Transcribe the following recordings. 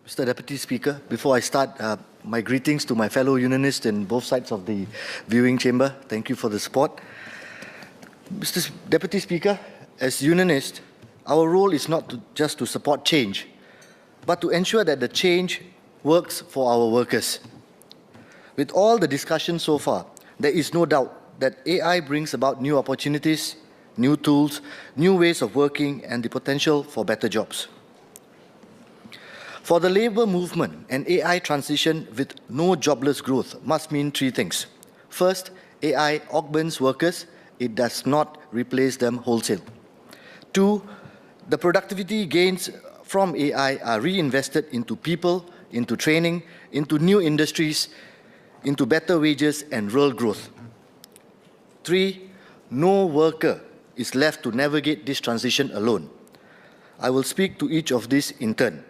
Mr. Deputy Speaker, before I start, my greetings to my fellow unionists in both sides of the viewing chamber. Thank you for the support. Mr. Deputy Speaker, as unionists, our role is not just to support change, but to ensure that the change works for our workers. With all the discussion so far, there is no doubt that AI brings about new opportunities, new tools, new ways of working, and the potential for better jobs. For the labour movement, an AI transition with no jobless growth must mean three things. First, AI augments workers. It does not replace them wholesale. Two, the productivity gains from AI are reinvested into people, into training, into new industries, into better wages and rural growth. Three, no worker is left to navigate this transition alone. I will speak to each of these in turn.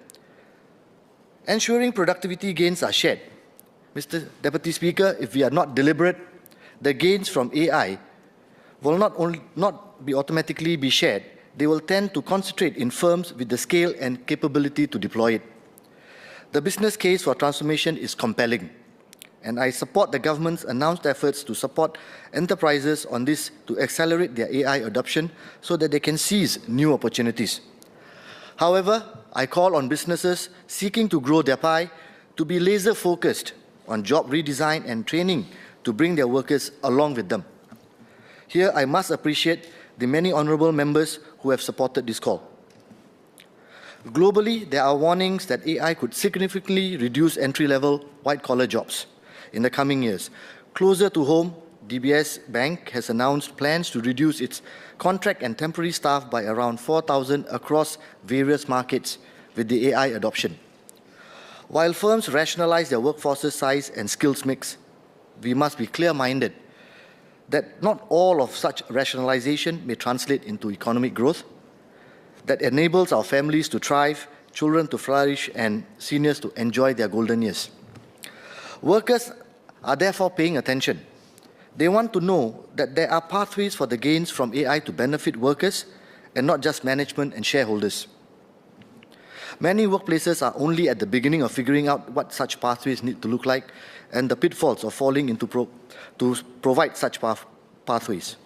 Ensuring productivity gains are shared. Mr. Deputy Speaker, if we are not deliberate, the gains from AI will not be automatically be shared. They will tend to concentrate in firms with the scale and capability to deploy it. The business case for transformation is compelling, and I support the government's announced efforts to support enterprises on this to accelerate their AI adoption so that they can seize new opportunities. However, I call on businesses seeking to grow their pie to be laser-focused on job redesign and training to bring their workers along with them. Here, I must appreciate the many honourable members who have supported this call. Globally, there are warnings that AI could significantly reduce entry-level white-collar jobs in the coming years. Closer to home, DBS Bank has announced plans to reduce its contract and temporary staff by around 4,000 across various markets with the AI adoption. While firms rationalize their workforce's size and skills mix, we must be clear-minded that not all of such rationalization may translate into economic growth that enables our families to thrive, children to flourish, and seniors to enjoy their golden years. Workers are therefore paying attention. They want to know that there are pathways for the gains from AI to benefit workers and not just management and shareholders. Many workplaces are only at the beginning of figuring out what such pathways need to look like and the pitfalls of falling into to provide such pathways.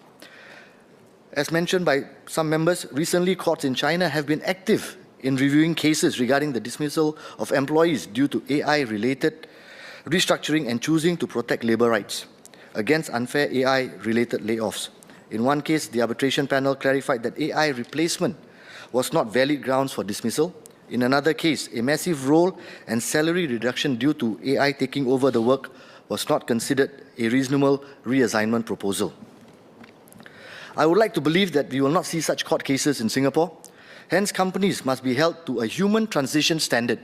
As mentioned by some members, recently courts in China have been active in reviewing cases regarding the dismissal of employees due to AI-related restructuring and choosing to protect labour rights against unfair AI-related layoffs. In one case, the arbitration panel clarified that AI replacement was not valid grounds for dismissal. In another case, a massive role and salary reduction due to AI taking over the work was not considered a reasonable reassignment proposal. I would like to believe that we will not see such court cases in Singapore. Hence, companies must be held to a human transition standard.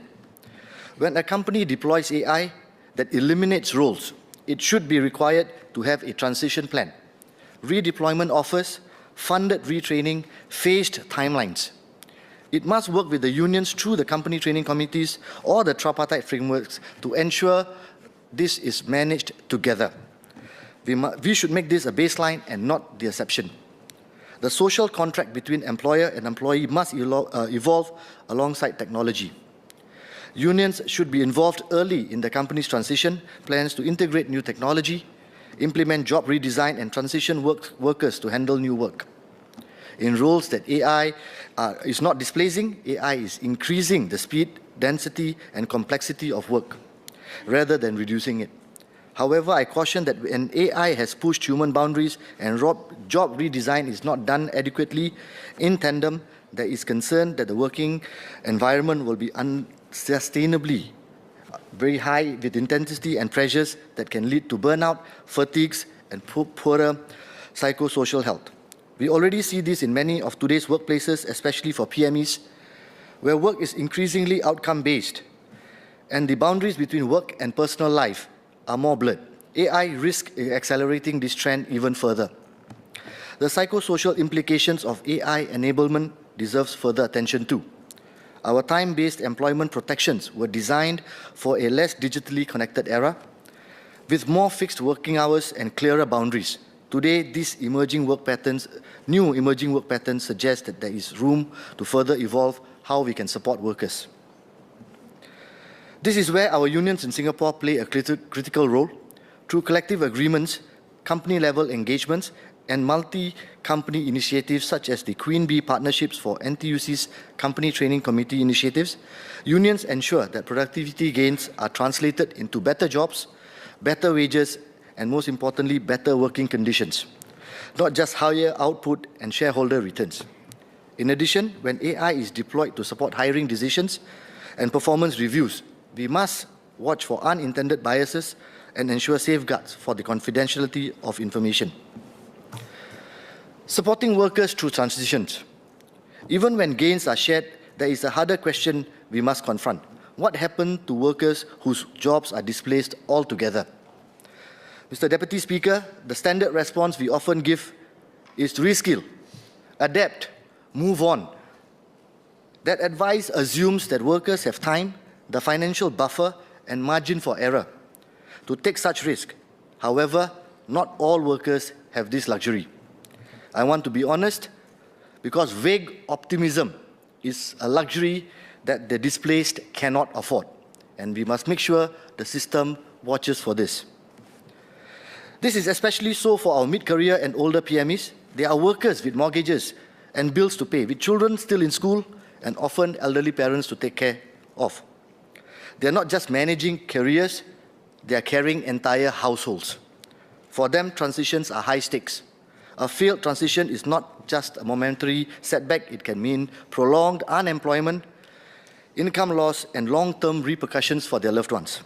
When a company deploys AI that eliminates roles, it should be required to have a transition plan, redeployment offers, funded retraining, phased timelines. It must work with the unions through the company training committees or the tripartite frameworks to ensure this is managed together. We should make this a baseline and not the exception. The social contract between employer and employee must evolve alongside technology. Unions should be involved early in the company's transition plans to integrate new technology, implement job redesign, and transition workers to handle new work. In roles that AI is not displacing, AI is increasing the speed, density, and complexity of work, rather than reducing it. However, I caution that when AI has pushed human boundaries and job redesign is not done adequately in tandem, there is concern that the working environment will be unsustainably very high with intensity and pressures that can lead to burnout, fatigues, and poorer psychosocial health. We already see this in many of today's workplaces, especially for PMEs, where work is increasingly outcome-based, and the boundaries between work and personal life are more blurred. AI risks accelerating this trend even further. The psychosocial implications of AI enablement deserves further attention too. Our time-based employment protections were designed for a less digitally connected era, with more fixed working hours and clearer boundaries. Today, these new emerging work patterns suggest that there is room to further evolve how we can support workers. This is where our unions in Singapore play a critical role through collective agreements, company-level engagements, and multi-company initiatives such as the Queen Bee Partnerships for NTUC's Company Training Committee initiatives. Unions ensure that productivity gains are translated into better jobs, better wages, and most importantly, better working conditions, not just higher output and shareholder returns. In addition, when AI is deployed to support hiring decisions and performance reviews, we must watch for unintended biases and ensure safeguards for the confidentiality of information. Supporting workers through transitions. Even when gains are shared, there is a harder question we must confront. What happened to workers whose jobs are displaced altogether? Mr. Deputy Speaker, the standard response we often give is to reskill, adapt, move on. That advice assumes that workers have time, the financial buffer, and margin for error to take such risk. However, not all workers have this luxury. I want to be honest, because vague optimism is a luxury that the displaced cannot afford, and we must make sure the system watches for this. This is especially so for our mid-career and older PMEs. They are workers with mortgages and bills to pay, with children still in school and often elderly parents to take care of. They are not just managing careers, they are carrying entire households. For them, transitions are high stakes. A failed transition is not just a momentary setback, it can mean prolonged unemployment, income loss, and long-term repercussions for their loved ones.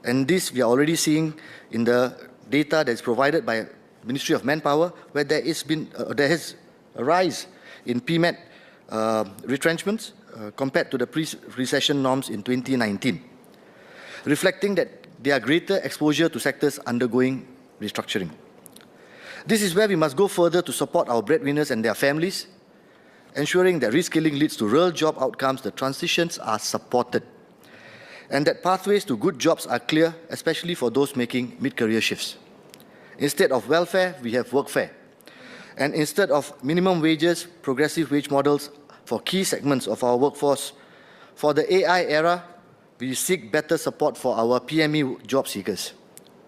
And this we are already seeing in the data that is provided by Ministry of Manpower, where there has a rise in PMET retrenchments compared to the pre-recession norms in 2019, reflecting that there are greater exposure to sectors undergoing restructuring. This is where we must go further to support our breadwinners and their families, ensuring that reskilling leads to real job outcomes, the transitions are supported, and that pathways to good jobs are clear, especially for those making mid-career shifts. Instead of welfare, we have workfare. And instead of minimum wages, progressive wage models for key segments of our workforce, for the AI era, we seek better support for our PME job seekers.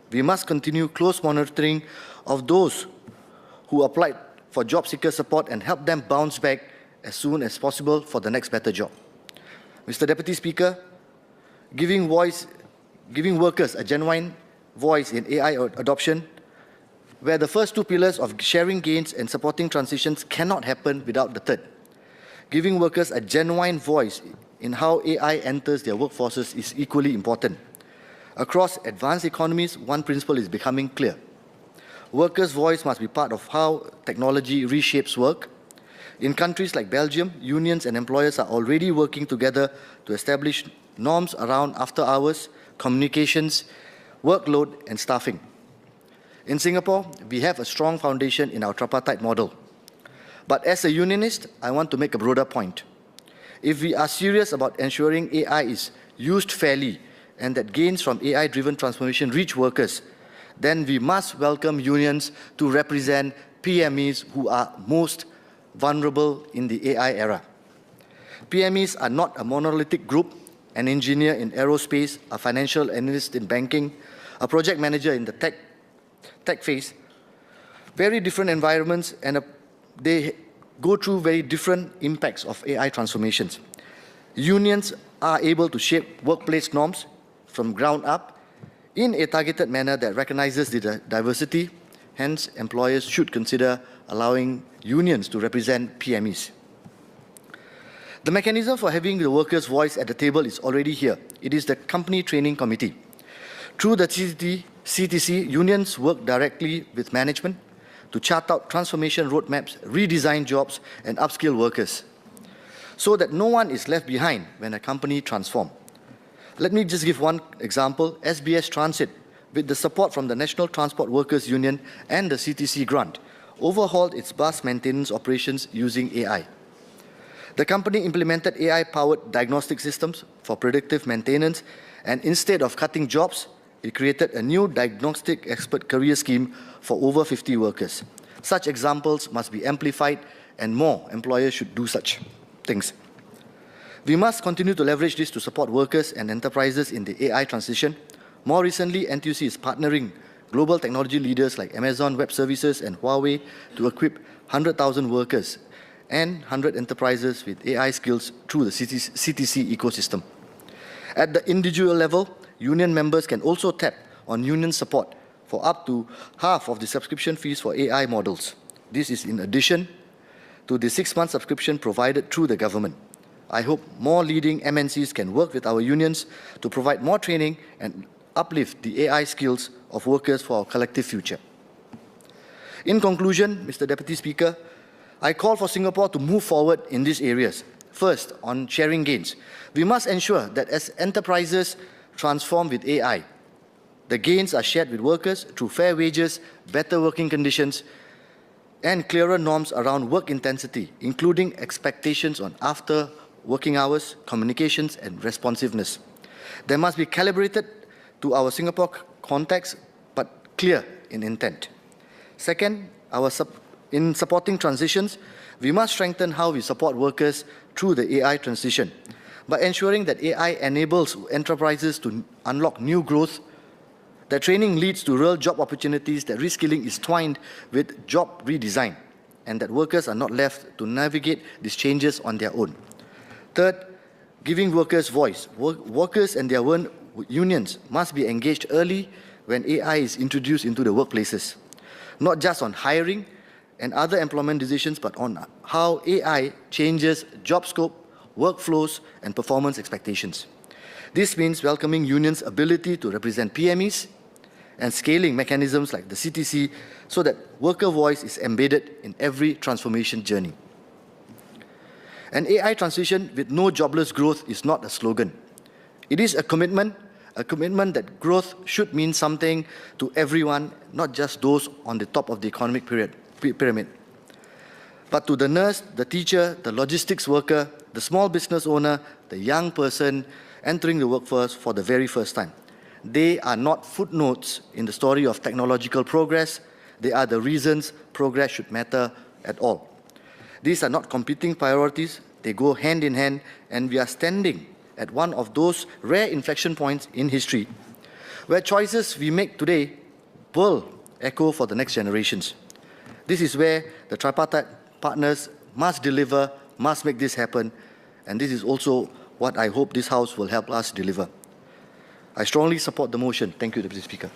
We must continue close monitoring of those who applied for job seeker support and help them bounce back as soon as possible for the next better job. Mr. Deputy Speaker, giving workers a genuine voice in AI adoption, where the first two pillars of sharing gains and supporting transitions cannot happen without the third. Giving workers a genuine voice in how AI enters their workforces is equally important. Across advanced economies, one principle is becoming clear. Workers' voice must be part of how technology reshapes work. In countries like Belgium, unions and employers are already working together to establish norms around after hours, communications, workload, and staffing. In Singapore, we have a strong foundation in our tripartite model. But as a unionist, I want to make a broader point. If we are serious about ensuring AI is used fairly and that gains from AI-driven transformation reach workers, then we must welcome unions to represent PMEs who are most vulnerable in the AI era. PMEs are not a monolithic group, an engineer in aerospace, a financial analyst in banking, a project manager in the tech phase. Very different environments, and they go through very different impacts of AI transformations. Unions are able to shape workplace norms from ground up in a targeted manner that recognizes the diversity. Hence, employers should consider allowing unions to represent PMEs. The mechanism for having the workers' voice at the table is already here. It is the Company Training Committee. Through the CTC, unions work directly with management to chart out transformation roadmaps, redesign jobs, and upskill workers, so that no one is left behind when a company transforms. Let me just give one example. SBS Transit, with the support from the National Transport Workers Union and the CTC grant, overhauled its bus maintenance operations using AI. The company implemented AI-powered diagnostic systems for predictive maintenance, and instead of cutting jobs, it created a new diagnostic expert career scheme for over 50 workers. Such examples must be amplified, and more employers should do such things. We must continue to leverage this to support workers and enterprises in the AI transition. More recently, NTUC is partnering global technology leaders like Amazon Web Services and Huawei to equip 100,000 workers and 100 enterprises with AI skills through the CTC ecosystem. At the individual level, union members can also tap on union support for up to half of the subscription fees for AI models. This is in addition to the 6-month subscription provided through the government. I hope more leading MNCs can work with our unions to provide more training and uplift the AI skills of workers for our collective future. In conclusion, Mr. Deputy Speaker, I call for Singapore to move forward in these areas. First, on sharing gains, we must ensure that as enterprises transform with AI, the gains are shared with workers through fair wages, better working conditions, and clearer norms around work intensity, including expectations on after working hours, communications, and responsiveness. They must be calibrated to our Singapore context, but clear in intent. Second, in supporting transitions, we must strengthen how we support workers through the AI transition by ensuring that AI enables enterprises to unlock new growth, that training leads to real job opportunities, that reskilling is twined with job redesign, and that workers are not left to navigate these changes on their own. Third, giving workers voice. Workers and their unions must be engaged early when AI is introduced into the workplaces, not just on hiring and other employment decisions, but on how AI changes job scope, workflows, and performance expectations. This means welcoming unions' ability to represent PMEs and scaling mechanisms like the CTC so that worker voice is embedded in every transformation journey. An AI transition with no jobless growth is not a slogan. It is a commitment that growth should mean something to everyone, not just those on the top of the economic pyramid, but to the nurse, the teacher, the logistics worker, the small business owner, the young person entering the workforce for the very first time. They are not footnotes in the story of technological progress. They are the reasons progress should matter at all. These are not competing priorities. They go hand in hand, and we are standing at one of those rare inflection points in history where choices we make today will echo for the next generations. This is where the tripartite partners must deliver, must make this happen, and this is also what I hope this House will help us deliver. I strongly support the motion. Thank you, Deputy Speaker.